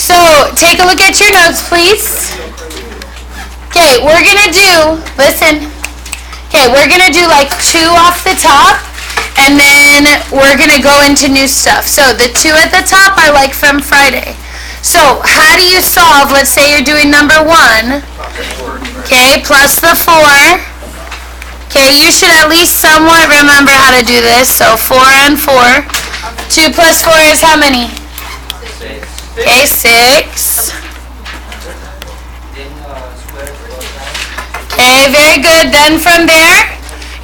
So, take a look at your notes, please. Okay, we're going to do, listen. Okay, we're going to do like 2 off the top, and then we're going to go into new stuff. So, the 2 at the top are like from Friday. So, how do you solve, let's say you're doing number 1, okay, plus the 4. Okay, you should at least somewhat remember how to do this. So, 4 and 4. 2 plus 4 is how many? Okay, 6. Okay, very good. Then from there,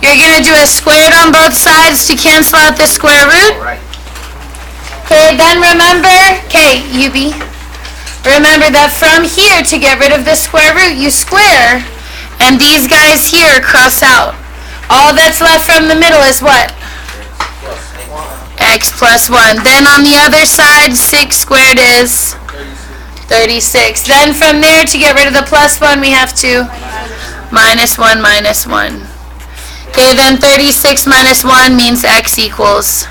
you're going to do a squared on both sides to cancel out the square root. Okay, then remember, okay, UB, remember that from here, to get rid of the square root, you square, and these guys here cross out. All that's left from the middle is what? X plus 1. Then on the other side, 6 squared is 36. Then from there, to get rid of the plus 1, we have to minus 1 minus 1. Okay, then 36 minus 1 means X equals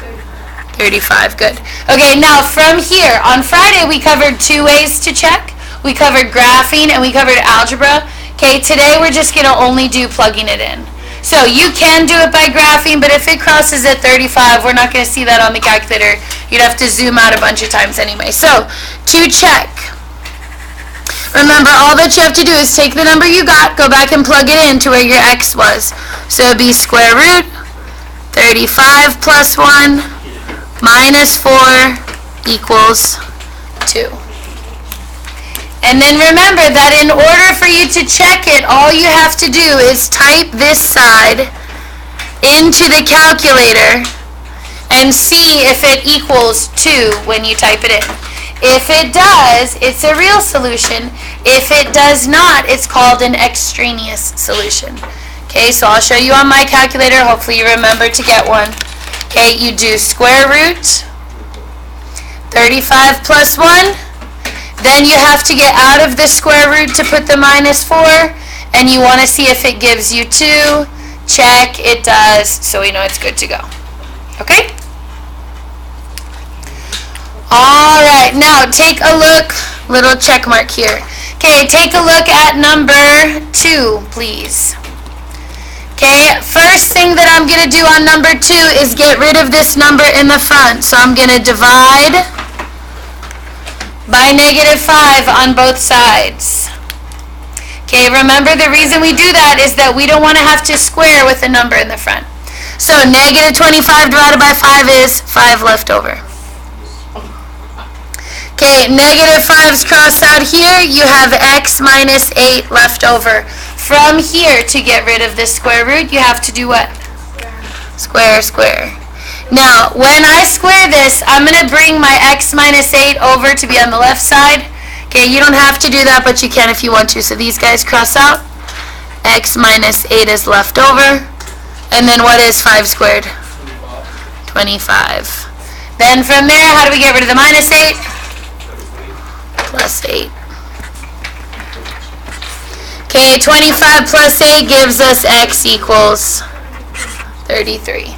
35. Good. Okay, now from here, on Friday we covered 2 ways to check. We covered graphing and we covered algebra. Okay, today we're just going to only do plugging it in. So you can do it by graphing, but if it crosses at 35, we're not going to see that on the calculator. You'd have to zoom out a bunch of times anyway. So, to check, remember all that you have to do is take the number you got, go back and plug it in to where your X was. So it would be square root 35 plus 1 minus 4 equals 2. And then remember that in order for you to check it, all you have to do is type this side into the calculator and see if it equals 2 when you type it in. If it does, it's a real solution. If it does not, it's called an extraneous solution. Okay, so I'll show you on my calculator. Hopefully you remember to get one. Okay, you do square root 35 plus 1. Then you have to get out of the square root to put the minus 4. And you want to see if it gives you 2. Check, it does. So we know it's good to go. Okay? Alright, now take a look, little check mark here. Okay, take a look at number 2, please. Okay, first thing that I'm going to do on number 2 is get rid of this number in the front. So I'm going to divide by negative 5 on both sides. Okay, remember the reason we do that is that we don't want to have to square with a number in the front. So negative 25 divided by 5 is 5 left over. Okay, negative 5's crossed out here. You have X minus 8 left over. From here, to get rid of this square root, you have to do what? Square, square. Now, when I square this, I'm going to bring my X minus 8 over to be on the left side. Okay, you don't have to do that, but you can if you want to. So these guys cross out. X minus 8 is left over. And then what is 5 squared? 25. Then from there, how do we get rid of the minus 8? Plus 8. Okay, 25 plus 8 gives us X equals 33.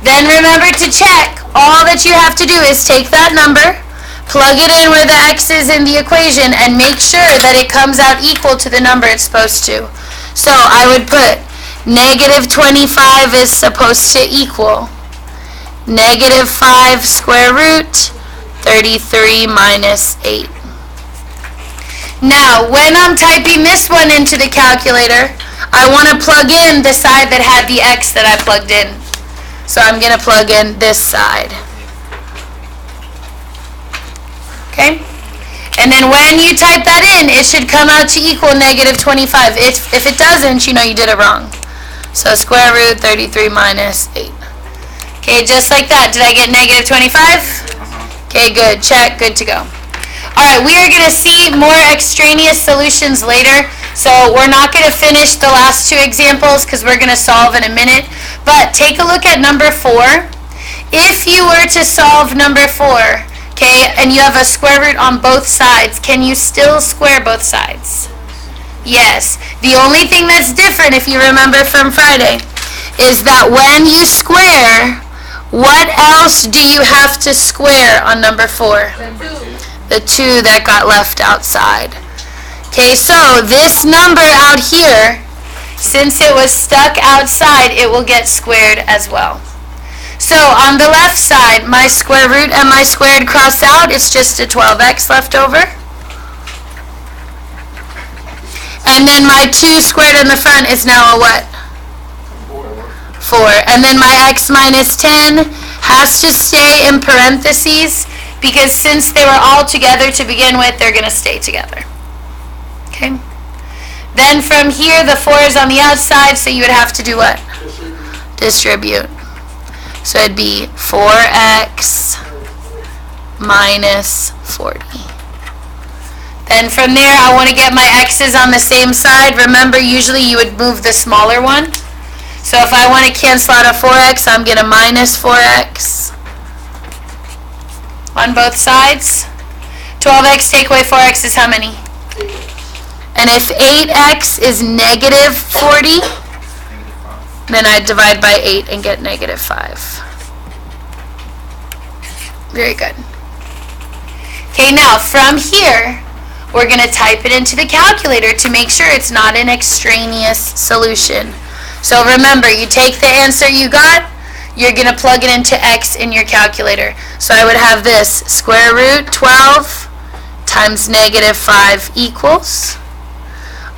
Then remember to check. All that you have to do is take that number, plug it in where the X is in the equation, and make sure that it comes out equal to the number it's supposed to. So I would put negative 25 is supposed to equal negative 5 square root 33 minus 8. Now, when I'm typing this one into the calculator, I want to plug in the side that had the X that I plugged in. So I'm going to plug in this side. Okay? And then when you type that in, it should come out to equal negative 25. If it doesn't, you know you did it wrong. So square root 33 minus 8. Okay, just like that. Did I get negative 25? Okay, good. Check. Good to go. Alright, we are going to see more extraneous solutions later. So we're not going to finish the last 2 examples because we're going to solve in a minute. But take a look at number 4. If you were to solve number 4, okay, and you have a square root on both sides, can you still square both sides? Yes. The only thing that's different, if you remember from Friday, is that when you square, what else do you have to square on number 4? the 2 that got left outside. Okay, so this number out here, since it was stuck outside, it will get squared as well. So on the left side, my square root and my squared cross out, it's just a 12x left over. And then my 2 squared in the front is now a what? 4. And then my x minus 10 has to stay in parentheses because since they were all together to begin with, they're going to stay together. Okay? Then from here, the 4 is on the outside, so you would have to do what? Distribute. So it'd be 4x minus 40. Then from there, I want to get my x's on the same side. Remember, usually you would move the smaller one. So if I want to cancel out a 4x, I'm going to minus 4x on both sides. 12x take away 4x is how many? And if 8x is negative 40, then I divide by 8 and get negative 5. Very good. Okay, now from here, we're going to type it into the calculator to make sure it's not an extraneous solution. So remember, you take the answer you got, you're going to plug it into x in your calculator. So I would have this, square root 12 times negative 5 equals.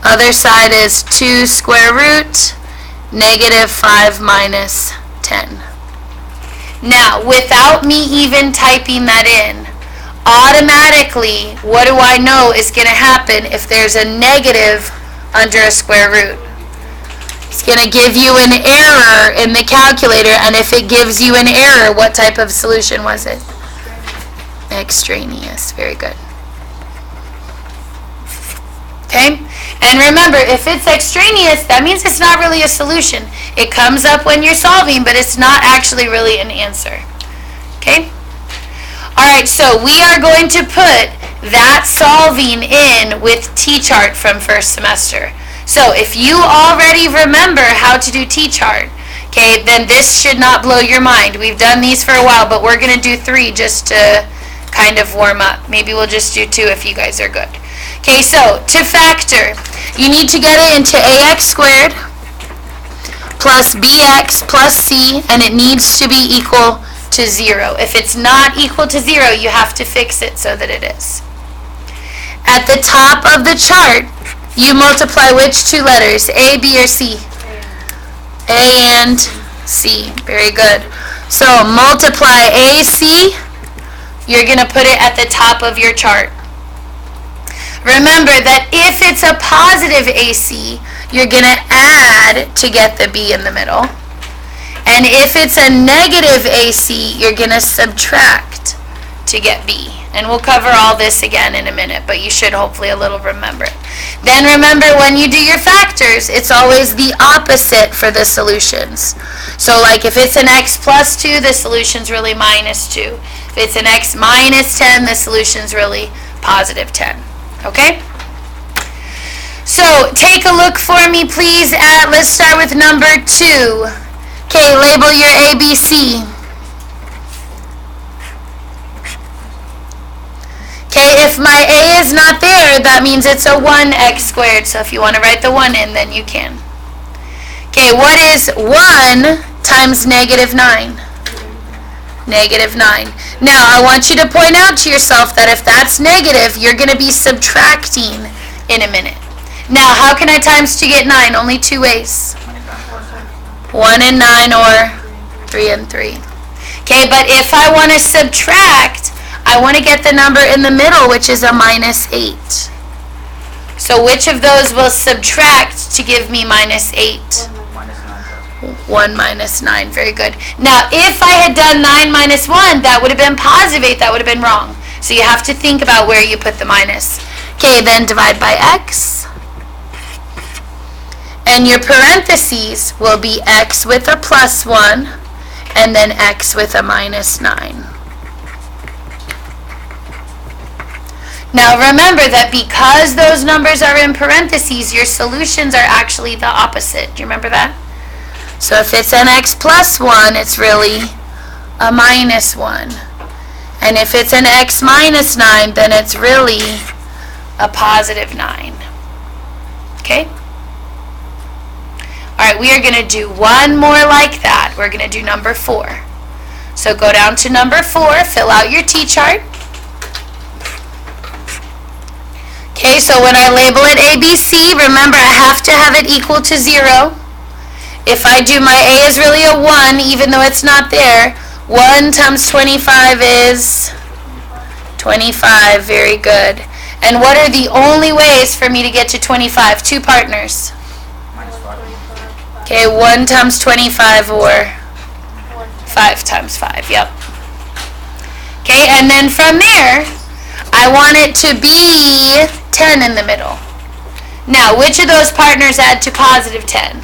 Other side is 2 square root negative 5 minus 10. Now, without me even typing that in, automatically, what do I know is going to happen if there's a negative under a square root? It's going to give you an error in the calculator, and if it gives you an error, what type of solution was it? Extraneous. Very good. Okay? And remember, if it's extraneous, that means it's not really a solution. It comes up when you're solving, but it's not actually really an answer. Okay? Alright, so we are going to put that solving in with T-chart from first semester. So if you already remember how to do T-chart, okay, then this should not blow your mind. We've done these for a while, but we're going to do 3 just to kind of warm up. Maybe we'll just do 2 if you guys are good. Okay, so to factor, you need to get it into ax squared plus bx plus c, and it needs to be equal to 0. If it's not equal to 0, you have to fix it so that it is. At the top of the chart, you multiply which 2 letters, A, B, or C? A and C. Very good. So multiply AC, you're going to put it at the top of your chart. Remember that if it's a positive AC, you're going to add to get the B in the middle. And if it's a negative AC, you're going to subtract to get B. And we'll cover all this again in a minute, but you should hopefully a little remember it. Then remember, when you do your factors, it's always the opposite for the solutions. So like if it's an x plus 2, the solution's really minus 2. If it's an x minus 10, the solution's really positive 10. Okay? So take a look for me, please, at, let's start with number 2. Okay, label your ABC. Okay, if my A is not there, that means it's a 1x squared. So if you want to write the 1 in, then you can. Okay, what is 1 times negative 9? Negative 9. Now, I want you to point out to yourself that if that's negative, you're going to be subtracting in a minute. Now, how can I times 2 get 9? Only 2 ways. 1 and 9 or 3 and 3. Okay, but if I want to subtract, I want to get the number in the middle, which is a minus 8. So which of those will subtract to give me minus 8? 1 minus 9. Very good. Now, if I had done 9 minus 1, that would have been positive 8. That would have been wrong. So you have to think about where you put the minus. Okay, then divide by x. And your parentheses will be x with a plus 1 and then x with a minus 9. Now remember that because those numbers are in parentheses, your solutions are actually the opposite. Do you remember that? So if it's an x plus 1, it's really a minus 1. And if it's an x minus 9, then it's really a positive 9. Okay? Alright, we are going to do one more like that. We're going to do number 4. So go down to number 4, fill out your t-chart. Okay, so when I label it ABC, remember I have to have it equal to 0. If I do my A is really a 1, even though it's not there, 1 times 25 is 25. Very good. And what are the only ways for me to get to 25? Two partners. Okay, 1 times 25 or 5 times 5. Yep. Okay, and then from there, I want it to be 10 in the middle. Now, which of those partners add to positive 10?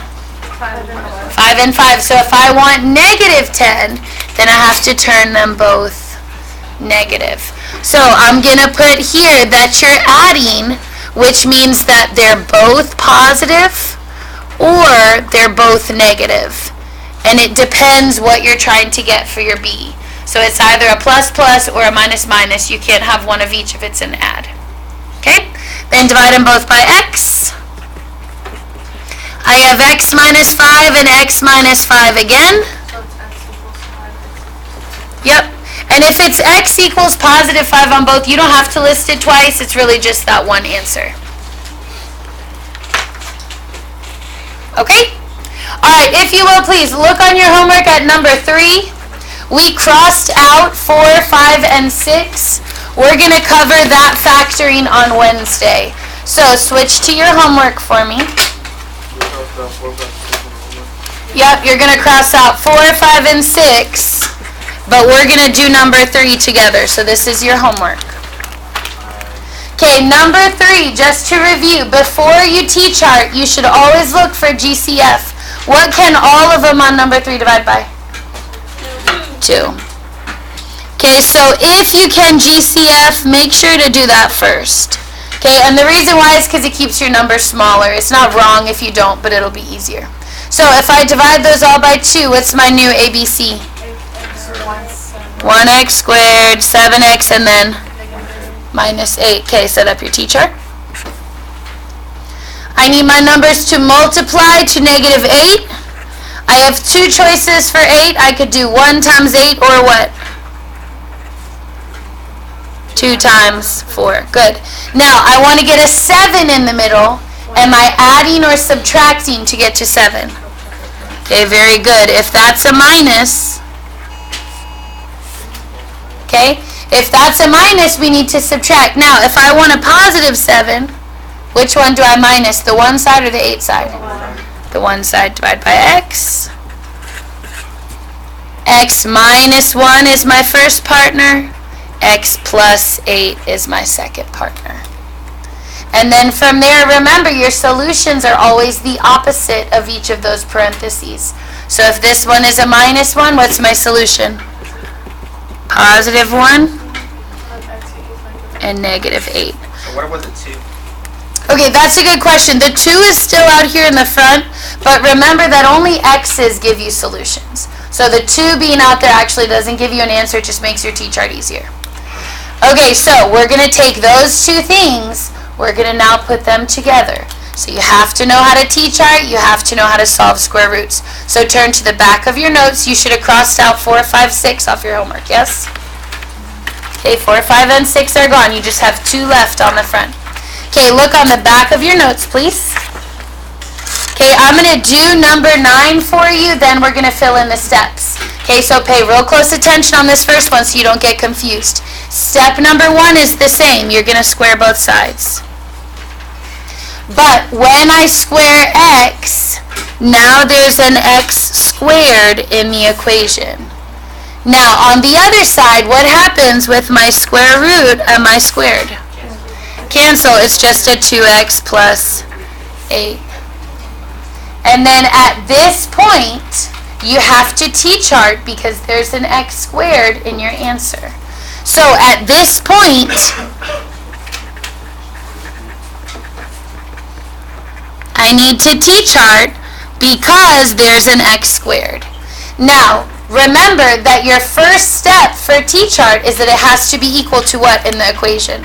5 and 5. So if I want negative 10, then I have to turn them both negative. So I'm going to put here that you're adding, which means that they're both positive or they're both negative. And it depends what you're trying to get for your B. So it's either a plus plus or a minus minus. You can't have one of each if it's an add. Okay? Then divide them both by x. I have x minus 5 and x minus 5 again. Yep. And if it's x equals positive 5 on both, you don't have to list it twice. It's really just that one answer. Okay? Alright, if you will, please look on your homework at number 3. We crossed out 4, 5, and 6. We're going to cover that factoring on Wednesday. So switch to your homework for me. Yep, you're going to cross out 4, 5, and 6. But we're going to do number 3 together. So this is your homework. Okay, number 3, just to review, before you T-chart, you should always look for GCF. What can all of them on number 3 divide by? 2. Okay, so if you can GCF, make sure to do that first. Okay, and the reason why is because it keeps your number smaller. It's not wrong if you don't, but it'll be easier. So if I divide those all by 2, what's my new ABC? 1x squared, 7x, and then minus 8. Okay, set up your T-chart. I need my numbers to multiply to negative 8. I have 2 choices for 8. I could do 1 times 8 or what? 2 times 4. Good. Now, I want to get a 7 in the middle. Am I adding or subtracting to get to 7? Okay, very good. If that's a minus, okay, if that's a minus, we need to subtract. Now, if I want a positive 7, which one do I minus, the 1 side or the 8 side? The 1 side. Divide by x. X minus 1 is my first partner. X plus 8 is my second partner. And then from there, remember, your solutions are always the opposite of each of those parentheses. So if this one is a minus 1, what's my solution? Positive 1 and negative 8. So what was it 2? Okay, that's a good question. The 2 is still out here in the front, but remember that only x's give you solutions. So the 2 being out there actually doesn't give you an answer, it just makes your T-chart easier. Okay, so we're going to take those 2 things, we're going to now put them together. So you have to know how to T-chart, you have to know how to solve square roots. So turn to the back of your notes. You should have crossed out 4, 5, 6 off your homework, yes? Okay, 4, 5, and 6 are gone. You just have 2 left on the front. Okay, look on the back of your notes, please. Okay, I'm going to do number 9 for you, then we're going to fill in the steps. Okay, so pay real close attention on this first one so you don't get confused. Step number 1 is the same. You're going to square both sides. But when I square x, now there's an x squared in the equation. Now, on the other side, what happens with my square root and my squared? Cancel. It's just a 2x plus 8. And then at this point, you have to T-chart because there's an x squared in your answer. So at this point, I need to T-chart because there's an x squared. Now, remember that your first step for T-chart is that it has to be equal to what in the equation?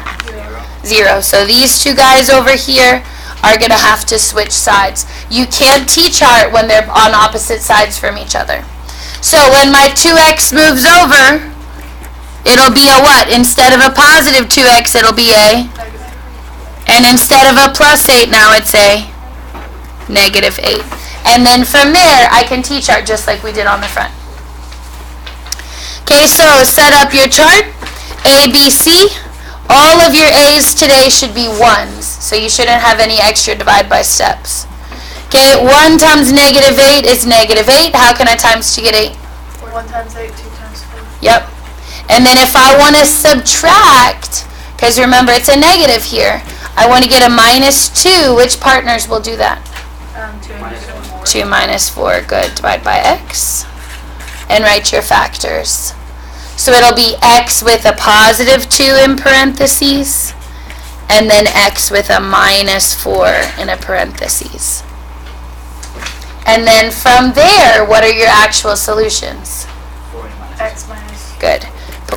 0. So these two guys over here are going to have to switch sides. You can't T-chart when they're on opposite sides from each other. So when my 2x moves over, it'll be a what? Instead of a positive 2x, it'll be a, and instead of a plus 8, now it's a negative 8. And then from there, I can T-chart just like we did on the front. Okay, so set up your chart. A, B, C. All of your A's today should be 1s, so you shouldn't have any extra divide by steps. Okay, 1 times negative 8 is negative 8. How can I times to get 8? 1 times 8, 2 times 4. Yep. And then if I want to subtract, because remember it's a negative here, I want to get a minus 2. Which partners will do that? 2 and negative 4. 2 minus 4. Good. Divide by x. And write your factors. So it'll be x with a positive 2 in parentheses, and then x with a minus 4 in a parentheses. And then from there, what are your actual solutions? X minus. Good.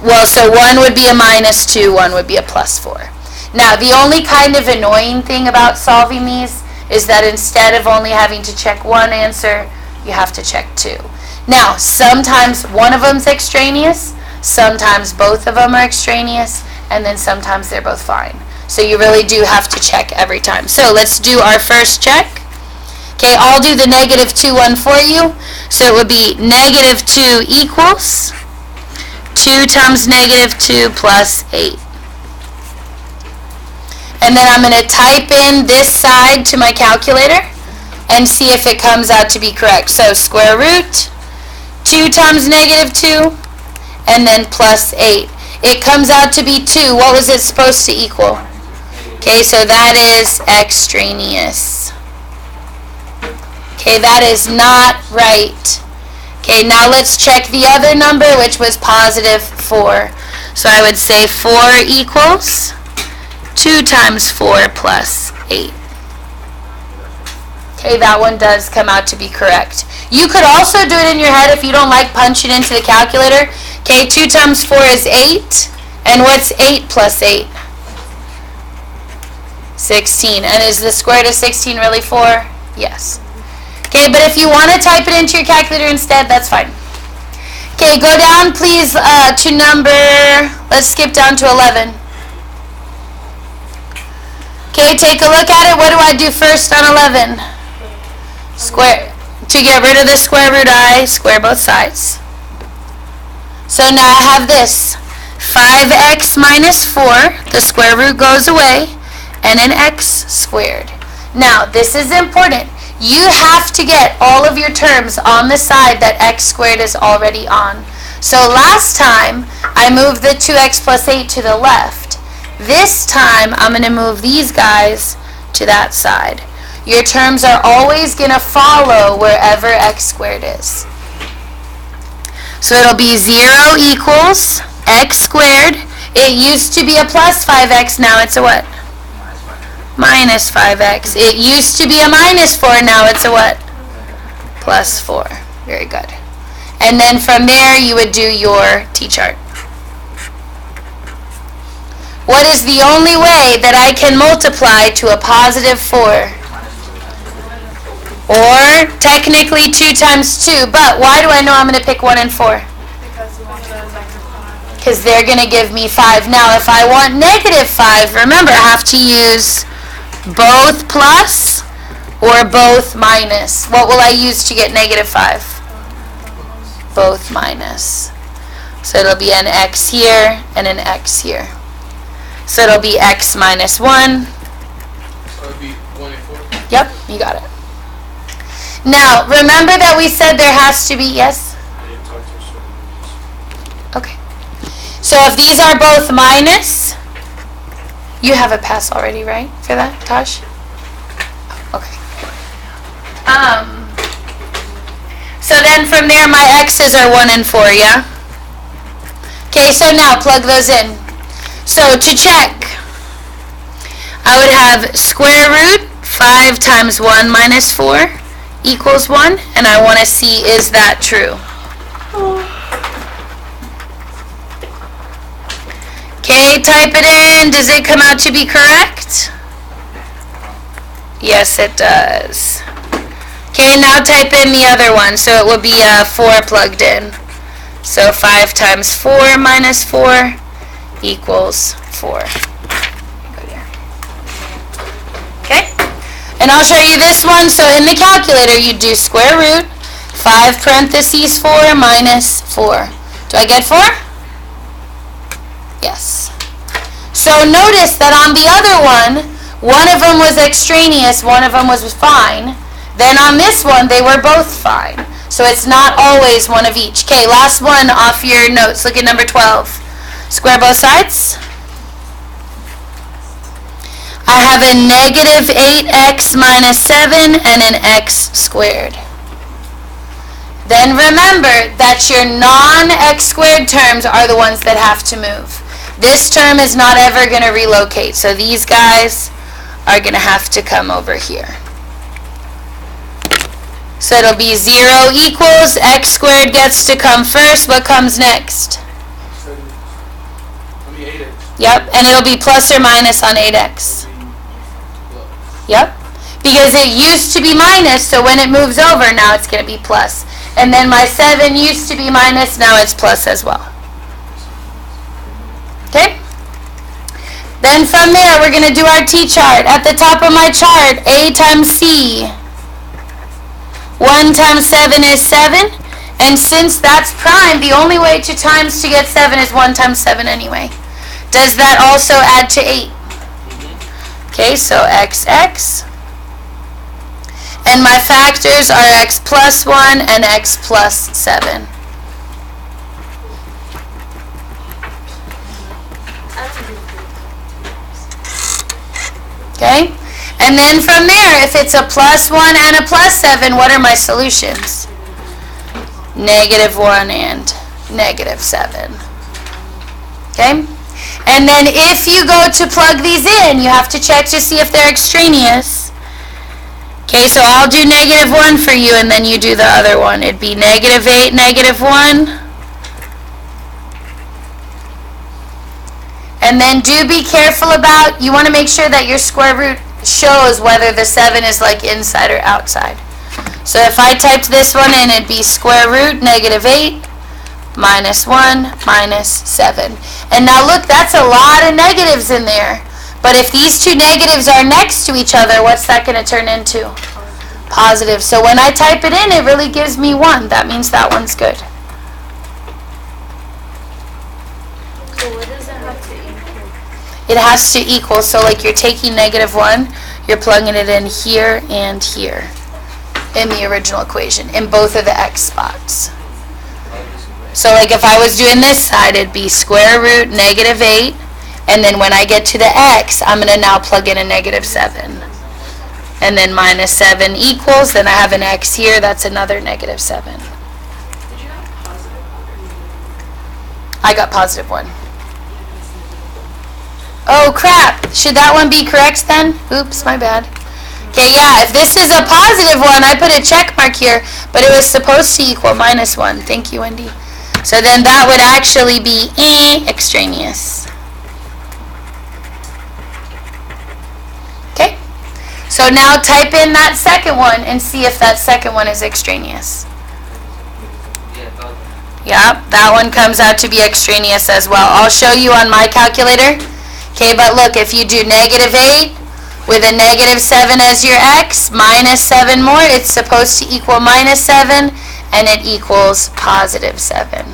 Well, so 1 would be a minus 2, 1 would be a plus 4. Now, the only kind of annoying thing about solving these is that instead of only having to check one answer, you have to check 2. Now, sometimes one of them's extraneous, sometimes both of them are extraneous, and then sometimes they're both fine. So you really do have to check every time. So let's do our first check. Okay, I'll do the negative 2 one for you. So it would be negative 2 equals 2 times negative 2 plus 8. And then I'm going to type in this side to my calculator and see if it comes out to be correct. So square root 2 times negative 2 and then plus 8. It comes out to be 2. What was it supposed to equal? Okay, so that is extraneous. Okay, that is not right. Okay, now let's check the other number, which was positive 4. So I would say 4 equals 2 times 4 plus 8. Okay, that one does come out to be correct. You could also do it in your head if you don't like punching into the calculator. Okay, 2 times 4 is 8. And what's 8 plus 8? 16. And is the square root of 16 really 4? Yes. Okay, but if you want to type it into your calculator instead, that's fine. Okay, go down please to number, let's skip down to 11. Okay, take a look at it. What do I do first on 11? Square. To get rid of the square root, I square both sides. So now I have this. 5x minus 4, the square root goes away, and an x squared. Now, this is important. You have to get all of your terms on the side that x squared is already on. So last time, I moved the 2x plus 8 to the left. This time, I'm going to move these guys to that side. Your terms are always going to follow wherever x squared is. So it'll be 0 equals x squared. It used to be a plus 5x, now it's a what? Minus 5x. It used to be a minus 4, now it's a what? Plus 4. Very good. And then from there, you would do your T-chart. What is the only way that I can multiply to a positive 4? Or technically 2 times 2, but why do I know I'm going to pick 1 and 4? Because they're going to give me 5. Now, if I want negative 5, remember, I have to use both plus or both minus. What will I use to get negative 5? Both minus. So it'll be an x here and an x here. So it'll be x minus 1. So it'll be 1 and 4? Yep, you got it. Now, remember that we said there has to be, yes? Okay. So if these are both minus, you have a pass already, right, for that, Tosh? Okay. So then from there, my x's are 1 and 4, yeah? Okay, so now plug those in. So to check, I would have square root 5 times 1 minus 4 equals 1, and I want to see, is that true? Okay, type it in. Does it come out to be correct? Yes, it does. Okay, now type in the other one. So it will be 4 plugged in. So 5 times 4 minus 4 equals 4. Okay? And I'll show you this one. So in the calculator, you do square root 5 parentheses 4 minus 4. Do I get 4? Yes. So notice that on the other one of them was extraneous, one of them was fine. Then on this one, they were both fine. So it's not always one of each. Okay, last one off your notes. Look at number 12. Square both sides. I have a negative 8x minus 7 and an x squared. Then remember that your non-x squared terms are the ones that have to move. This term is not ever going to relocate, so these guys are going to have to come over here. So it'll be 0 equals, x squared gets to come first. What comes next? 8x. Yep, and it'll be plus or minus on 8x. Yep, because it used to be minus, so when it moves over, now it's going to be plus. And then my 7 used to be minus, now it's plus as well. Okay? Then from there, we're going to do our t-chart. At the top of my chart, a times c. 1 times 7 is 7. And since that's prime, the only way to times to get 7 is 1 times 7 anyway. Does that also add to 8? Okay, so xx. And my factors are x plus 1 and x plus 7. Okay? And then from there, if it's a plus 1 and a plus 7, what are my solutions? Negative 1 and negative 7. Okay? And then if you go to plug these in, you have to check to see if they're extraneous. Okay, so I'll do negative 1 for you, and then you do the other one. It'd be negative 8, negative 1. And then do be careful about, you want to make sure that your square root shows whether the 7 is like inside or outside. So if I typed this one in, it'd be square root negative 8 minus 1 minus 7. And now look, that's a lot of negatives in there. But if these two negatives are next to each other, what's that going to turn into? Positive. So when I type it in, it really gives me 1. That means that one's good. So what does it have to equal? It has to equal, so like you're taking negative 1, you're plugging it in here and here in the original equation, in both of the x spots. So like if I was doing this side, it'd be square root negative 8, and then when I get to the x, I'm going to now plug in a negative 7. And then minus 7 equals, then I have an x here, that's another negative 7. I got positive 1. Oh crap, should that one be correct then? Oops, my bad. Okay, yeah, if this is a positive one, I put a check mark here, but it was supposed to equal minus 1. Thank you, Wendy. So then that would actually be extraneous. Okay? So now type in that second one and see if that second one is extraneous. Yeah, that one comes out to be extraneous as well. I'll show you on my calculator. Okay, but look, if you do negative 8 with a negative 7 as your x, minus 7 more, it's supposed to equal minus 7, and it equals positive 7.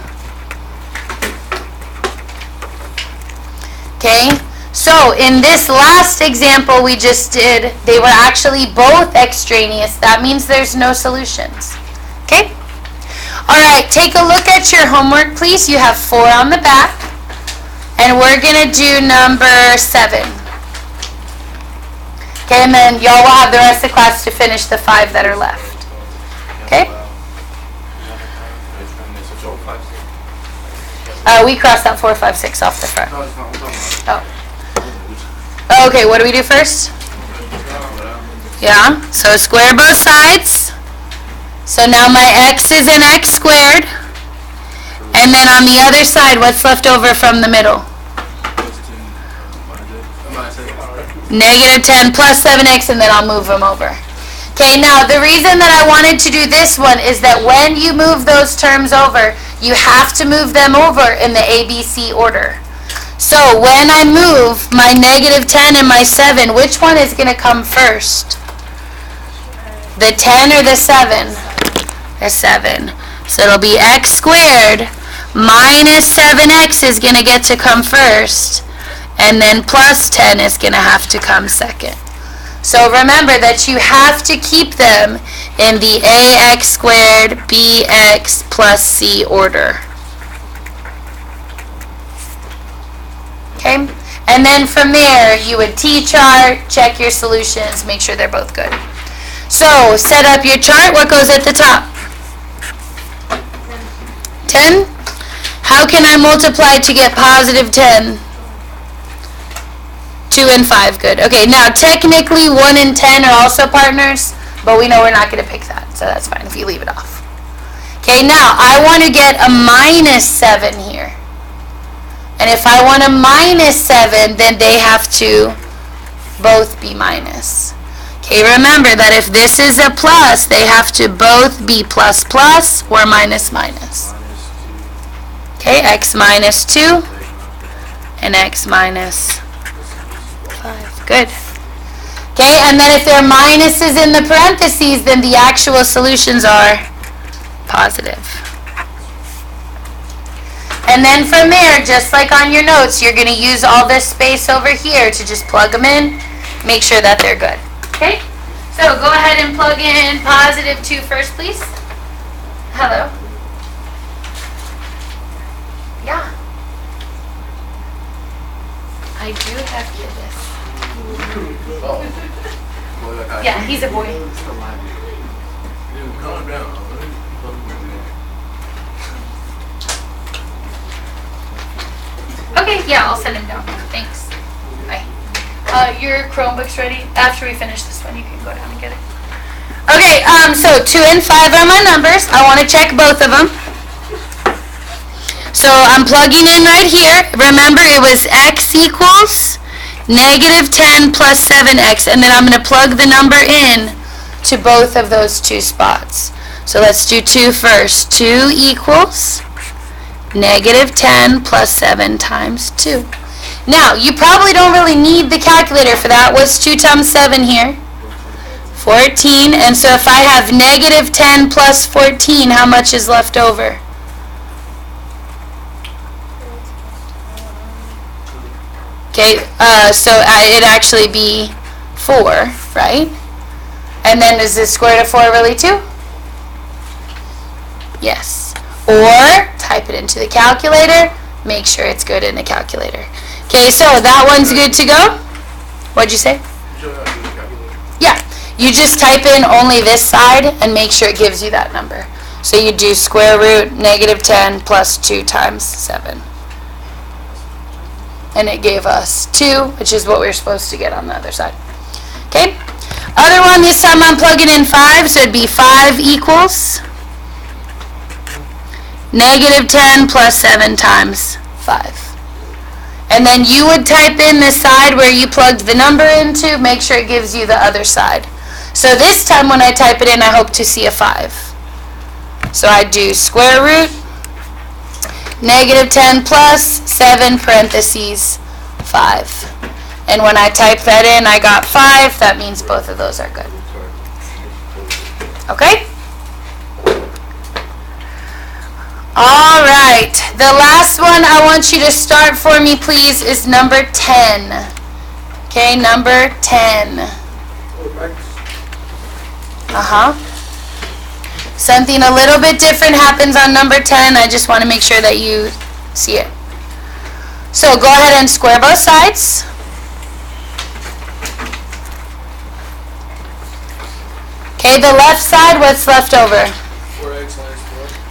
Okay, so in this last example we just did, they were actually both extraneous. That means there's no solutions. Okay? Alright, take a look at your homework, please. You have 4 on the back. And we're going to do number 7. Okay, and then y'all will have the rest of the class to finish the 5 that are left. Okay? We crossed out 4, 5, 6 off the front. Oh. Okay, what do we do first? Yeah, so square both sides. So now my x is an x squared. And then on the other side, what's left over from the middle? Negative 10 plus 7x, and then I'll move them over. Okay, now the reason that I wanted to do this one is that when you move those terms over, you have to move them over in the ABC order. So when I move my negative 10 and my 7, which one is going to come first? The 10 or the 7? The 7. So it'll be x squared minus 7x is going to get to come first, and then plus 10 is going to have to come second. So remember that you have to keep them in the ax squared bx plus c order. Okay? And then from there, you would t-chart, check your solutions, make sure they're both good. So set up your chart. What goes at the top? 10? How can I multiply to get positive 10? 2 and 5, good. Okay, now technically 1 and 10 are also partners, but we know we're not going to pick that, so that's fine if you leave it off. Okay, now I want to get a minus 7 here. And if I want a minus 7, then they have to both be minus. Okay, remember that if this is a plus, they have to both be plus plus or minus minus. Okay, x minus 2 and x minus 5. Good. Okay, and then if there are minuses in the parentheses, then the actual solutions are positive. And then from there, just like on your notes, you're going to use all this space over here to just plug them in. Make sure that they're good. Okay? So go ahead and plug in positive 2 first, please. Hello. Yeah. I do have kiddos. Yeah, he's a boy. Calm down. Okay, yeah, I'll send him down. Thanks. Bye. Your Chromebook's ready? After we finish this one, you can go down and get it. Okay, so 2 and 5 are my numbers. I want to check both of them. So I'm plugging in right here. Remember, it was x equals negative 10 plus 7x, and then I'm going to plug the number in to both of those two spots. So let's do 2 first. 2 equals negative 10 plus 7 times 2. Now, you probably don't really need the calculator for that. What's 2 times 7 here? 14. And so if I have negative 10 plus 14, how much is left over? Okay, so it'd actually be 4, right? And then is the square root of 4 really 2? Yes. Or type it into the calculator. Make sure it's good in the calculator. Okay, so that one's good to go. What'd you say? Yeah, you just type in only this side and make sure it gives you that number. So you do square root negative 10 plus 2 times 7. And it gave us 2, which is what we were supposed to get on the other side. Okay? Other one, this time I'm plugging in 5, so it'd be 5 equals negative 10 plus 7 times 5. And then you would type in the side where you plugged the number into, make sure it gives you the other side. So this time when I type it in, I hope to see a 5. So I do square root negative 10 plus 7 parentheses 5. And when I type that in, I got 5. That means both of those are good. Okay? All right. The last one I want you to start for me, please, is number 10. Okay, number 10. Something a little bit different happens on number 10. I just want to make sure that you see it. So go ahead and square both sides. Okay, the left side, what's left over?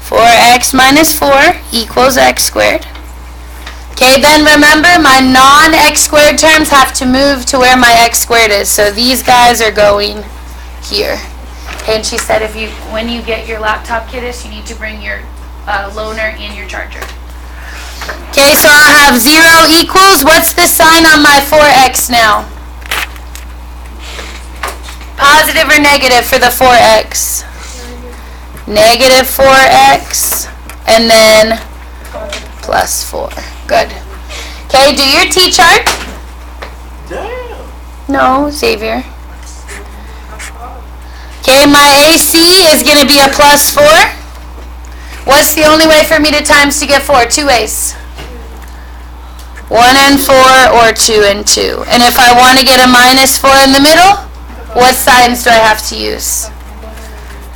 4x minus 4 equals x squared. Okay, then remember my non-x squared terms have to move to where my x squared is. So these guys are going here. And she said when you get your laptop, kiddos, you need to bring your loaner and your charger. Okay, so I'll have 0 equals, what's the sign on my 4x now? Positive or negative for the 4x? Negative 4x, and then plus 4. Good. Okay, do your t-chart. Damn. No, Xavier. Okay, my AC is going to be a plus 4. What's the only way for me to times to get 4? 2 ways. 1 and 4 or 2 and 2. And if I want to get a minus 4 in the middle, what signs do I have to use?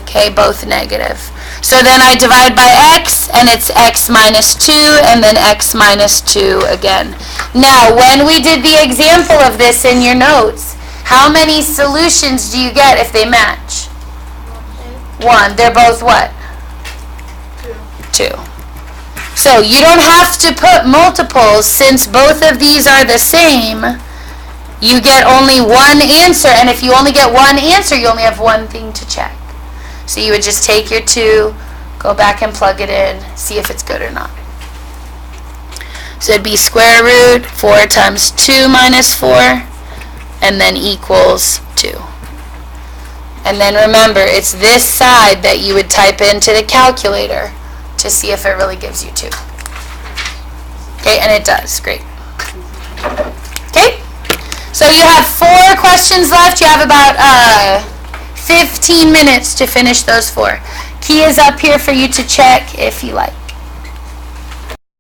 Okay, both negative. So then I divide by x, and it's x minus 2, and then x minus 2 again. Now, when we did the example of this in your notes, how many solutions do you get if they match? 1. They're both what? 2. So you don't have to put multiples since both of these are the same. You get only one answer, and if you only get one answer, you only have one thing to check. So you would just take your 2, go back and plug it in, see if it's good or not. So it'd be square root 4 times 2 minus 4, and then equals 2. And then remember, it's this side that you would type into the calculator to see if it really gives you 2. Okay, and it does. Great. Okay, so you have 4 questions left. You have about 15 minutes to finish those 4. Key is up here for you to check if you like.